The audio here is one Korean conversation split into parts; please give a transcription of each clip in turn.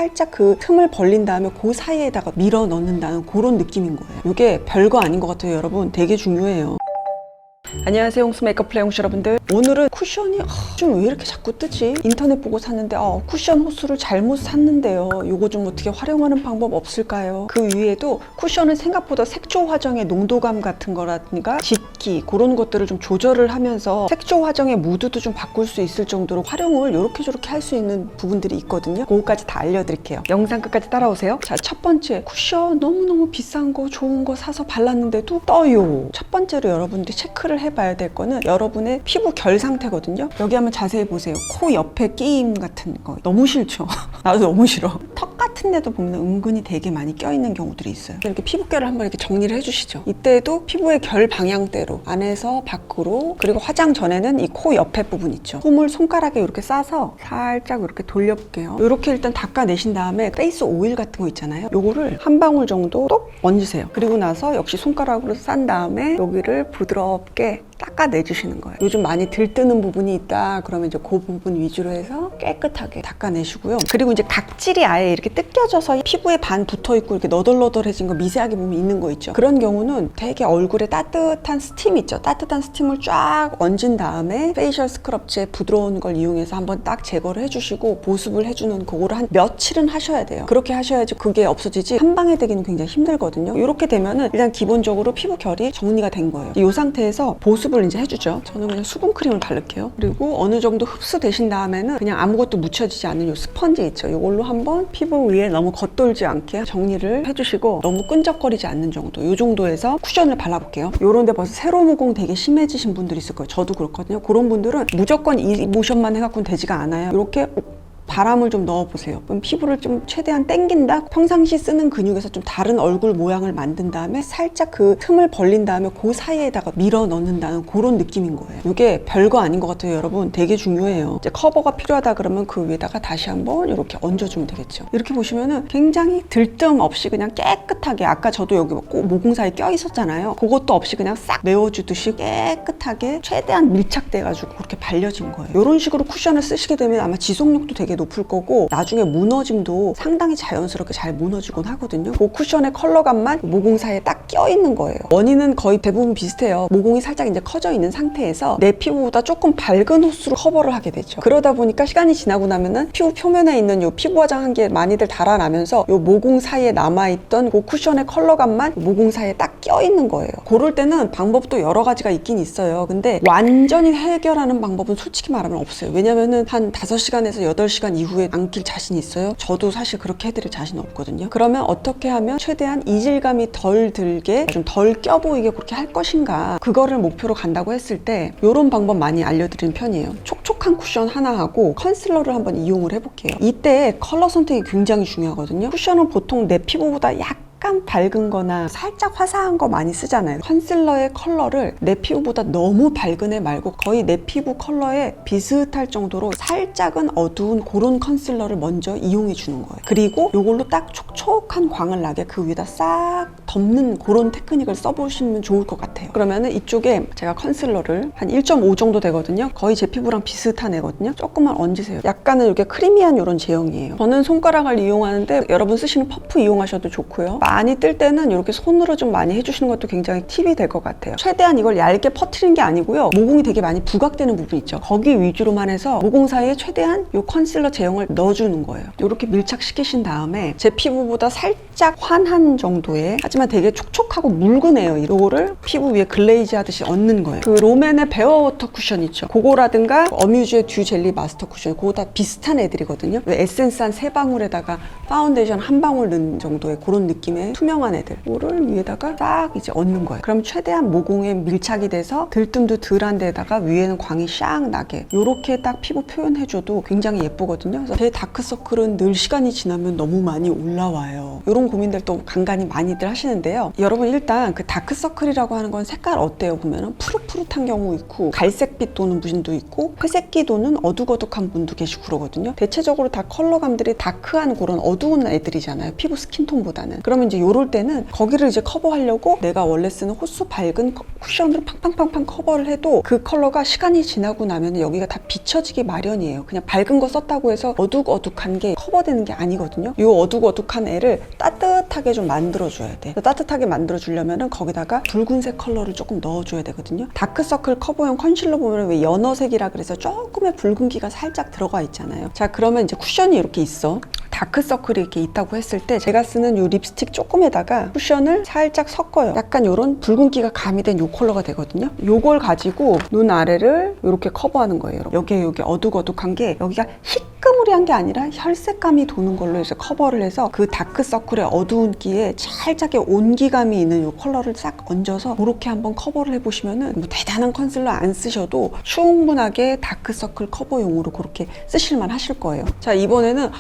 살짝 그 틈을 벌린 다음에 그 사이에다가 밀어 넣는다는 그런 느낌인 거예요. 이게 별거 아닌 것 같아요, 여러분. 되게 중요해요. 안녕하세요, 홍수 메이크업 플레이 홍수 여러분들. 오늘은 쿠션이 좀 왜 이렇게 자꾸 뜨지? 인터넷 보고 샀는데 쿠션 호수를 잘못 샀는데요. 요거 좀 어떻게 활용하는 방법 없을까요? 그 위에도 쿠션은 생각보다 색조 화정의 농도감 같은 거라든가 짙기 그런 것들을 좀 조절을 하면서 색조 화정의 무드도 좀 바꿀 수 있을 정도로 활용을 요렇게 저렇게 할 수 있는 부분들이 있거든요. 그거까지 다 알려드릴게요. 영상 끝까지 따라오세요. 자, 첫 번째, 쿠션 너무너무 비싼 거 좋은 거 사서 발랐는데도 떠요. 첫 번째로 여러분들이 체크를 해봐야 될 거는 여러분의 피부 결 상태거든요. 여기 한번 자세히 보세요. 코 옆에 끼임 같은 거 너무 싫죠? 나도 너무 싫어. 턱 같은 데도 보면 은근히 되게 많이 껴있는 경우들이 있어요. 이렇게 피부결을 한번 이렇게 정리를 해주시죠. 이때도 피부의 결 방향대로 안에서 밖으로, 그리고 화장 전에는 이 코 옆에 부분 있죠. 솜을 손가락에 이렇게 싸서 살짝 이렇게 돌려볼게요. 이렇게 일단 닦아내신 다음에 페이스 오일 같은 거 있잖아요. 요거를 한 방울 정도 똑 얹으세요. 그리고 나서 역시 손가락으로 싼 다음에 여기를 부드럽게 닦아내주시는 거예요. 요즘 많이 들뜨는 부분이 있다 그러면 이제 그 부분 위주로 해서 깨끗하게 닦아내시고요. 그리고 이제 각질이 아예 이렇게 뜯겨져서 피부에 반 붙어있고 이렇게 너덜너덜해진 거 미세하게 보면 있는 거 있죠. 그런 경우는 되게 얼굴에 따뜻한 스팀 있죠. 따뜻한 스팀을 쫙 얹은 다음에 페이셜 스크럽제 부드러운 걸 이용해서 한번 딱 제거를 해주시고 보습을 해주는 그거를 한 며칠은 하셔야 돼요. 그렇게 하셔야지 그게 없어지지 한 방에 되기는 굉장히 힘들거든요. 이렇게 되면은 일단 기본적으로 피부 결이 정리가 된 거예요. 이 상태에서 보습 을 이제 해주죠. 저는 그냥 수분크림을 바를게요. 그리고 어느 정도 흡수되신 다음에는 그냥 아무것도 묻혀지지 않는 요 스펀지 있죠. 이걸로 한번 피부 위에 너무 겉돌지 않게 정리를 해주시고 너무 끈적거리지 않는 정도, 요 정도에서 쿠션을 발라볼게요. 요런데 벌써 세로 모공 되게 심해지신 분들이 있을 거예요. 저도 그렇거든요. 그런 분들은 무조건 이 모션만 해갖고는 되지가 않아요. 이렇게 바람을 좀 넣어보세요. 그럼 피부를 좀 최대한 당긴다? 평상시 쓰는 근육에서 좀 다른 얼굴 모양을 만든 다음에 살짝 그 틈을 벌린 다음에 그 사이에다가 밀어 넣는다는 그런 느낌인 거예요. 이게 별거 아닌 것 같아요, 여러분. 되게 중요해요. 이제 커버가 필요하다 그러면 그 위에다가 다시 한번 이렇게 얹어주면 되겠죠. 이렇게 보시면은 굉장히 들뜸 없이 그냥 깨끗하게, 아까 저도 여기 꼭 모공 사이에 껴 있었잖아요. 그것도 없이 그냥 싹 메워주듯이 깨끗하게 최대한 밀착돼가지고 그렇게 발려진 거예요. 이런 식으로 쿠션을 쓰시게 되면 아마 지속력도 되게 높을 거고 나중에 무너짐도 상당히 자연스럽게 잘 무너지곤 하거든요. 그 쿠션의 컬러감만 모공 사이에 딱 껴있는 거예요. 원인은 거의 대부분 비슷해요. 모공이 살짝 이제 커져 있는 상태에서 내 피부보다 조금 밝은 호수로 커버를 하게 되죠. 그러다 보니까 시간이 지나고 나면은 피부 표면에 있는 요 피부 화장한 게 많이들 달아나면서 요 모공 사이에 남아있던 그 쿠션의 컬러감만 모공 사이에 딱 껴있는 거예요. 그럴 때는 방법도 여러 가지가 있긴 있어요. 근데 완전히 해결하는 방법은 솔직히 말하면 없어요. 왜냐면은 한 5시간에서 8시간 이후에 안 낄 자신이 있어요? 저도 사실 그렇게 해드릴 자신 없거든요. 그러면 어떻게 하면 최대한 이질감이 덜 들게 좀 덜 껴 보이게 그렇게 할 것인가, 그거를 목표로 간다고 했을 때 이런 방법 많이 알려드리는 편이에요. 촉촉한 쿠션 하나 하고 컨실러를 한번 이용을 해볼게요. 이때 컬러 선택이 굉장히 중요하거든요. 쿠션은 보통 내 피부보다 약간 밝은 거나 살짝 화사한 거 많이 쓰잖아요. 컨실러의 컬러를 내 피부보다 너무 밝은 애 말고 거의 내 피부 컬러에 비슷할 정도로 살짝은 어두운 그런 컨실러를 먼저 이용해 주는 거예요. 그리고 이걸로 딱 촉촉한 광을 나게 그 위에다 싹 덮는 그런 테크닉을 써보시면 좋을 것 같아요. 그러면은 이쪽에 제가 컨실러를 한 1.5 정도 되거든요. 거의 제 피부랑 비슷한 애거든요. 조금만 얹으세요. 약간은 이렇게 크리미한 이런 제형이에요. 저는 손가락을 이용하는데 여러분 쓰시는 퍼프 이용하셔도 좋고요. 많이 뜰 때는 이렇게 손으로 좀 많이 해주시는 것도 굉장히 팁이 될 것 같아요. 최대한 이걸 얇게 퍼트리는 게 아니고요. 모공이 되게 많이 부각되는 부분 있죠. 거기 위주로만 해서 모공 사이에 최대한 이 컨실러 제형을 넣어주는 거예요. 이렇게 밀착시키신 다음에 제 피부보다 살짝 환한 정도의, 하지만 되게 촉촉하고 묽은해요. 이거를 피부 위에 글레이즈 하듯이 얹는 거예요. 그 롬앤의 베어워터 쿠션 있죠. 그거라든가 어뮤즈의 듀 젤리 마스터 쿠션, 그거 다 비슷한 애들이거든요. 에센스 한 3방울에다가 파운데이션 1방울 넣은 정도의 그런 느낌의 투명한 애들, 이거를 위에다가 딱 이제 얹는 거예요. 그럼 최대한 모공에 밀착이 돼서 들뜸도 덜한 데다가 위에는 광이 샥 나게 이렇게 딱 피부 표현해줘도 굉장히 예쁘거든요. 그래서 제 다크서클은 늘 시간이 지나면 너무 많이 올라와요. 이런 고민들 또 간간히 많이들 하시는데요. 여러분 일단 그 다크서클이라고 하는 건 색깔 어때요? 보면은 푸릇푸릇한 경우 있고 갈색빛 도는 분도 있고 회색기 도는 어둑어둑한 분도 계시고 그러거든요. 대체적으로 다 컬러감들이 다크한 그런 어두운 애들이잖아요. 피부 스킨톤보다는. 그러면 이제 요럴 때는 거기를 이제 커버하려고 내가 원래 쓰는 호수 밝은 쿠션으로 팡팡팡팡 커버를 해도 그 컬러가 시간이 지나고 나면 여기가 다 비춰지기 마련이에요. 그냥 밝은 거 썼다고 해서 어둑어둑한 게 커버되는 게 아니거든요. 이 어둑어둑한 애를 따뜻하게 좀 만들어줘야 돼. 따뜻하게 만들어주려면 거기다가 붉은색 컬러를 조금 넣어줘야 되거든요. 다크서클 커버용 컨실러 보면 왜 연어색이라 그래서 조금의 붉은기가 살짝 들어가 있잖아요. 자, 그러면 이제 쿠션이 이렇게 있어. 다크서클이 이렇게 있다고 했을 때 제가 쓰는 이 립스틱 조금에다가 쿠션을 살짝 섞어요. 약간 이런 붉은기가 가미된 이 컬러가 되거든요. 요걸 가지고 눈 아래를 이렇게 커버하는 거예요. 여기 어둑어둑한 게 여기가 희끄무리한 게 아니라 혈색감이 도는 걸로 해서 커버를 해서 그 다크서클의 어두운기에 살짝의 온기감이 있는 이 컬러를 싹 얹어서 이렇게 한번 커버를 해보시면은 뭐 대단한 컨실러 안 쓰셔도 충분하게 다크서클 커버용으로 그렇게 쓰실만 하실 거예요. 자, 이번에는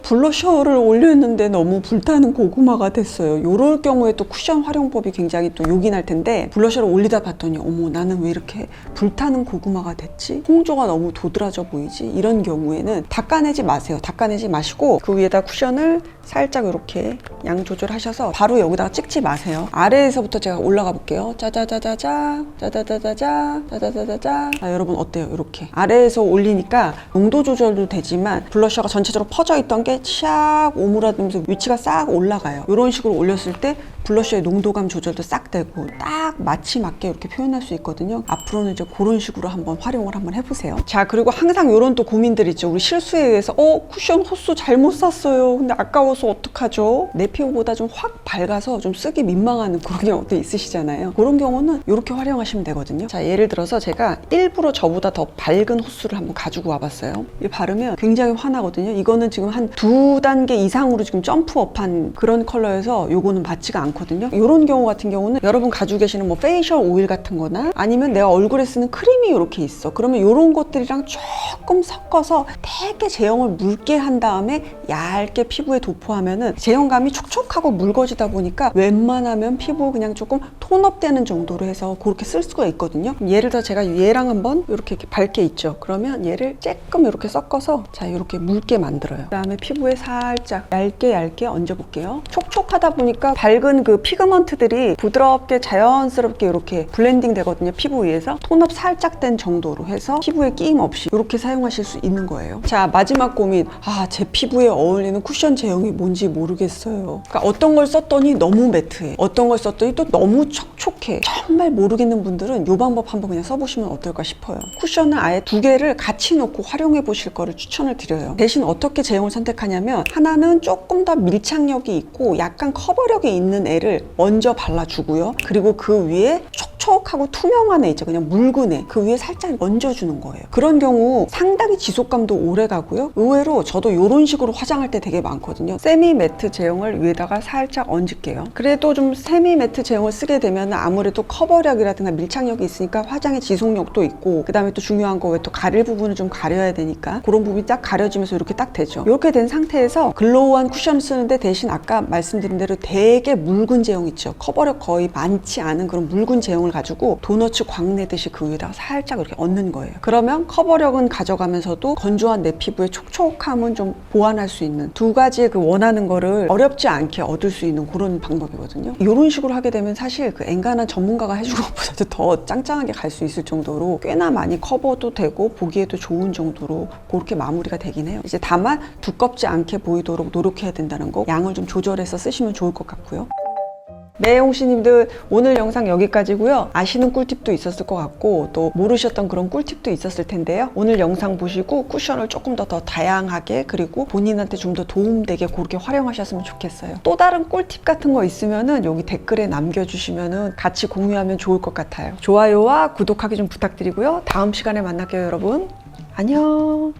블러셔를 올렸는데 너무 불타는 고구마가 됐어요. 이럴 경우에 또 쿠션 활용법이 굉장히 또 요긴할 텐데 블러셔를 올리다 봤더니 어머, 나는 왜 이렇게 불타는 고구마가 됐지? 홍조가 너무 도드라져 보이지? 이런 경우에는 닦아내지 마세요. 닦아내지 마시고 그 위에다 쿠션을 살짝 이렇게 양 조절하셔서 바로 여기다가 찍지 마세요. 아래에서부터 제가 올라가 볼게요. 짜자자자자, 짜자자자자, 짜자자자자. 여러분 어때요? 이렇게 아래에서 올리니까 농도 조절도 되지만 블러셔가 전체적으로 퍼져 있던 게 샥 오므라들면서 위치가 싹 올라가요. 이런 식으로 올렸을 때 블러셔의 농도감 조절도 싹 되고 딱 마치 맞게 이렇게 표현할 수 있거든요. 앞으로는 이제 그런 식으로 한번 활용을 한번 해보세요. 자, 그리고 항상 이런 또 고민들 있죠. 우리 실수에 의해서 쿠션 호수 잘못 샀어요. 근데 아까워서 어떡하죠? 내 피부보다 좀 확 밝아서 좀 쓰기 민망한 그런 경우도 있으시잖아요. 그런 경우는 이렇게 활용하시면 되거든요. 자, 예를 들어서 제가 일부러 저보다 더 밝은 호수를 한번 가지고 와봤어요. 이 바르면 굉장히 환하거든요. 이거는 지금 한 2단계 이상으로 지금 점프업한 그런 컬러여서 요거는 맞지가 않거든요. 이런 경우 같은 경우는 여러분 가지고 계시는 뭐 페이셜 오일 같은 거나 아니면 내가 얼굴에 쓰는 크림이 이렇게 있어. 그러면 이런 것들이랑 조금 섞어서 되게 제형을 묽게 한 다음에 얇게 피부에 도포하면은 제형감이 촉촉하고 묽어지다 보니까 웬만하면 피부 그냥 조금 톤업 되는 정도로 해서 그렇게 쓸 수가 있거든요. 예를 들어 제가 얘랑 한번 이렇게 밝게 있죠. 그러면 얘를 조금 이렇게 섞어서 자, 이렇게 묽게 만들어요. 그 다음에 피부에 살짝 얇게 얹어 볼게요. 촉촉하다 보니까 밝은 그 피그먼트들이 부드럽게 자연스럽게 이렇게 블렌딩 되거든요. 피부 위에서 톤업 살짝 된 정도로 해서 피부에 끼임 없이 이렇게 사용하실 수 있는 거예요. 자, 마지막 고민. 제 피부에 어울리는 쿠션 제형이 뭔지 모르겠어요. 그러니까 어떤 걸 썼더니 너무 매트해. 어떤 걸 썼더니 또 너무 촉촉해. 정말 모르겠는 분들은 이 방법 한번 그냥 써보시면 어떨까 싶어요. 쿠션을 아예 2개를 같이 놓고 활용해 보실 거를 추천을 드려요. 대신 어떻게 제형을 선택하냐면 하나는 조금 더 밀착력이 있고 약간 커버력이 있는 애를 먼저 발라주고요. 그리고 그 위에 촉촉하고 투명한 애 있죠. 그냥 묽은 애. 그 위에 살짝 얹어주는 거예요. 그런 경우 상당히 지속감도 오래 가고요. 의외로 저도 이런 식으로 화장할 때 되게 많거든요. 세미 매트 제형을 위에다가 살짝 얹을게요. 그래도 좀 세미 매트 제형을 쓰게 되면 아무래도 커버력이라든가 밀착력이 있으니까 화장의 지속력도 있고 그 다음에 또 중요한 거 왜 또 가릴 부분을 좀 가려야 되니까 그런 부분이 딱 가려지면서 이렇게 딱 되죠. 이렇게 된 상태에서 글로우한 쿠션을 쓰는데 대신 아까 말씀드린 대로 되게 묽은 제형 있죠. 커버력 거의 많지 않은 그런 묽은 제형을 가지고 도너츠 광내듯이 그 위에다가 살짝 이렇게 얹는 거예요. 그러면 커버력은 가져가면서도 건조한 내 피부의 촉촉함은 좀 보완할 수 있는 2가지의 그 원하는 거를 어렵지 않게 얻을 수 있는 그런 방법이거든요. 이런 식으로 하게 되면 사실 그 엔간한 전문가가 해준 것보다도 더 짱짱하게 갈 수 있을 정도로 꽤나 많이 커버도 되고 보기에도 좋은 정도로 그렇게 마무리가 되긴 해요. 이제 다만 두껍지 않게 보이도록 노력해야 된다는 거, 양을 좀 조절해서 쓰시면 좋을 것 같고요. 네, 홍시님들 오늘 영상 여기까지고요. 아시는 꿀팁도 있었을 것 같고 또 모르셨던 그런 꿀팁도 있었을 텐데요. 오늘 영상 보시고 쿠션을 조금 더 다양하게 그리고 본인한테 좀 더 도움되게 그렇게 활용하셨으면 좋겠어요. 또 다른 꿀팁 같은 거 있으면은 여기 댓글에 남겨주시면은 같이 공유하면 좋을 것 같아요. 좋아요와 구독하기 좀 부탁드리고요. 다음 시간에 만날게요, 여러분. 안녕.